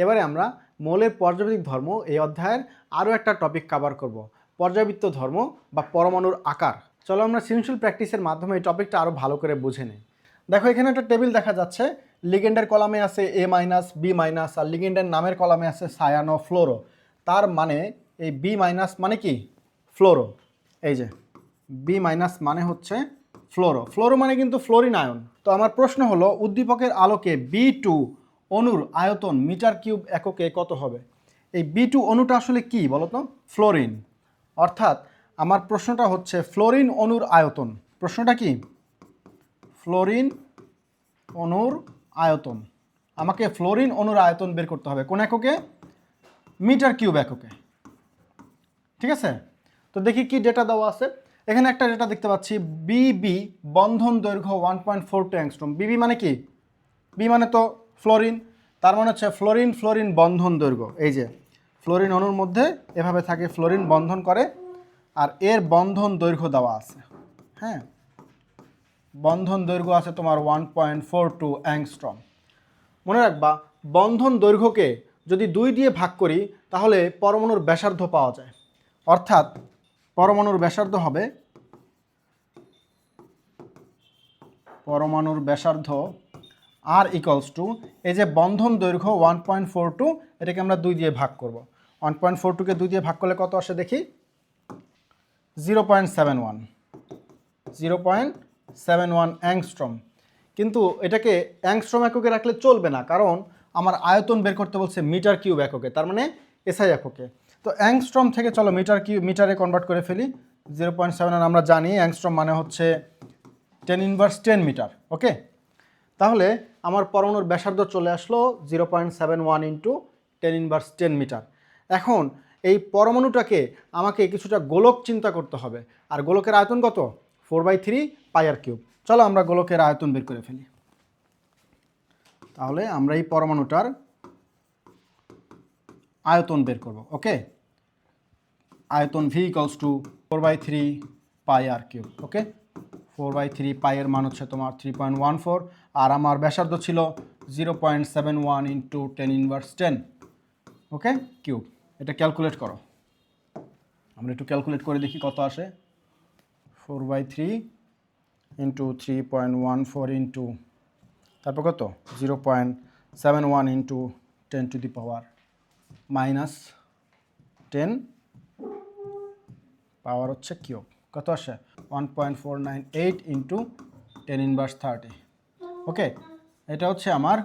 এবারে আমরা মৌলের পর্যাবৃত্তিক ধর্ম এই অধ্যায়ের আরও একটা টপিক কভার করব, পর্যাবৃত্ত ধর্ম বা পরমাণুর আকার। চলো আমরা সৃজনশীল প্র্যাকটিসের মাধ্যমে এই টপিকটা আরও ভালো করে বুঝে নিই। দেখো এখানে একটা টেবিল দেখা যাচ্ছে, লিগেন্ডের কলামে আছে A-, B-, আর লিগেন্ডের নামের কলামে আছে সায়ানো ফ্লোরো। তার মানে এই B- মানে কি? ফ্লোরো। এই যে B- মানে হচ্ছে ফ্লোরো। ফ্লোরো মানে কিন্তু ফ্লোরিন আয়ন। তো আমার প্রশ্ন হলো, উদ্দীপকের আলোকে B2 অণুর আয়তন মিটার কিউব এককে কত হবে? এই B2 অণুটা আসলে কি বলো তো? ফ্লোরিন। অর্থাৎ আমার প্রশ্নটা হচ্ছে ফ্লোরিন অণুর আয়তন। প্রশ্নটা কি? ফ্লোরিন অণুর আয়তন। আমাকে ফ্লোরিন অণুর আয়তন বের করতে হবে কোন এককে? মিটার কিউব এককে। ঠিক আছে, তো দেখি কি ডেটা দেওয়া আছে। এখানে একটা ডেটা দেখতে পাচ্ছি, বিবি বন্ধন দৈর্ঘ্য 1.42 অ্যাংস্ট্রম। বিবি মানে কি? বি মানে তো ফ্লোরিন, তার মানে হচ্ছে ফ্লোরিন ফ্লোরিন বন্ধন দৈর্ঘ্য। এই যে ফ্লোরিন অণুর মধ্যে এভাবে থাকে, ফ্লোরিন বন্ধন করে, আর এর বন্ধন দৈর্ঘ্য দেওয়া আছে। হ্যাঁ, বন্ধন দৈর্ঘ্য আছে তোমার 1.42 অ্যাংস্ট্রম। মনে রাখবা, বন্ধন দৈর্ঘ্যকে যদি 2 দিয়ে ভাগ করি তাহলে পরমাণুর ব্যাসার্ধ পাওয়া যায়। অর্থাৎ পরমাণুর ব্যাসার্ধ হবে, পরমাণুর ব্যাসার্ধ আর ইকুয়ালস টু, এই যে বন্ধন দৈর্ঘ্য 1.42, এটাকে আমরা 2 দিয়ে ভাগ করব। 1.42কে 2 দিয়ে ভাগ করলে কত আসে দেখি? 0.71, 0.71 অ্যাংস্ট্রম। কিন্তু এটাকে অ্যাংস্ট্রম এককে রাখলে চলবে না, কারণ আমার আয়তন বের করতে বলছে মিটার কিউব এককে, তার মানে এসআই এককে। তো অ্যাংস্ট্রম থেকে চলো মিটারে কনভার্ট করে ফেলি। 0.71 আমরা জানি অ্যাংস্ট্রম মানে হচ্ছে 10^10 মিটার। ওকে, তাহলে আমার পরমাণুর ব্যাসার্ধ চলে আসলো 0.71 ইন্টু 10^10 মিটার। এখন এই পরমাণুটাকে আমাকে কিছুটা গোলক চিন্তা করতে হবে, আর গোলকের আয়তন কত? 4/3 πr³। চলো আমরা গোলকের আয়তন বের করে ফেলি। তাহলে আমরা এই পরমাণুটার আয়তন বের করব। ওকে, আয়তন V = 4/3 πr³। ওকে, 4/3 পাই এর মান হচ্ছে তোমার 3.14, আর আমার ব্যাসার্ধ ছিল 0.71 ইন্টু 10^10। ওকে, কিউব। এটা ক্যালকুলেট করো, আমরা একটু ক্যালকুলেট করে দেখি কত আসে। 4/3 ইন্টু 3.14 ইন্টু তারপর কত? 0.71 ইন্টু 10⁻⁻10 পাওয়ার হচ্ছে কিউব। কত আসে? 1.498 ইন্টু 10⁻30। ওকে, এটা হচ্ছে আমার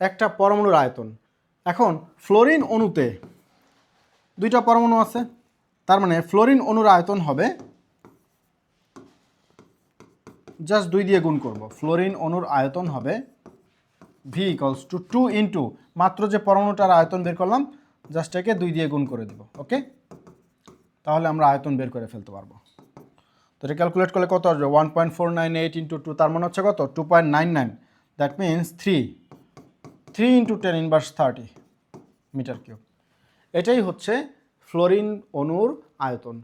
একটা পরমাণুর আয়তন। এখন ফ্লোরিন অণুতে 2টা পরমাণু আছে, তার মানে ফ্লোরিন অণুর আয়তন হবে, জাস্ট 2 দিয়ে গুণ করব। ফ্লোরিন অণুর আয়তন হবে V = 2 ইন্টু মাত্র যে পরমাণুটার আয়তন বের করলাম, জাস্ট একে 2 দিয়ে গুণ করে দেব। ওকে, তাহলে আমরা আয়তন বের করে ফেলতে পারবো। তো এটা ক্যালকুলেট করলে কত আসবে? 1.498 ইন্টু 2, তার মানে হচ্ছে কত? 2.99। That means 3 into 10⁻30 metre cube. এটাই হচ্ছে ফ্লোরিন অণুর আয়তন।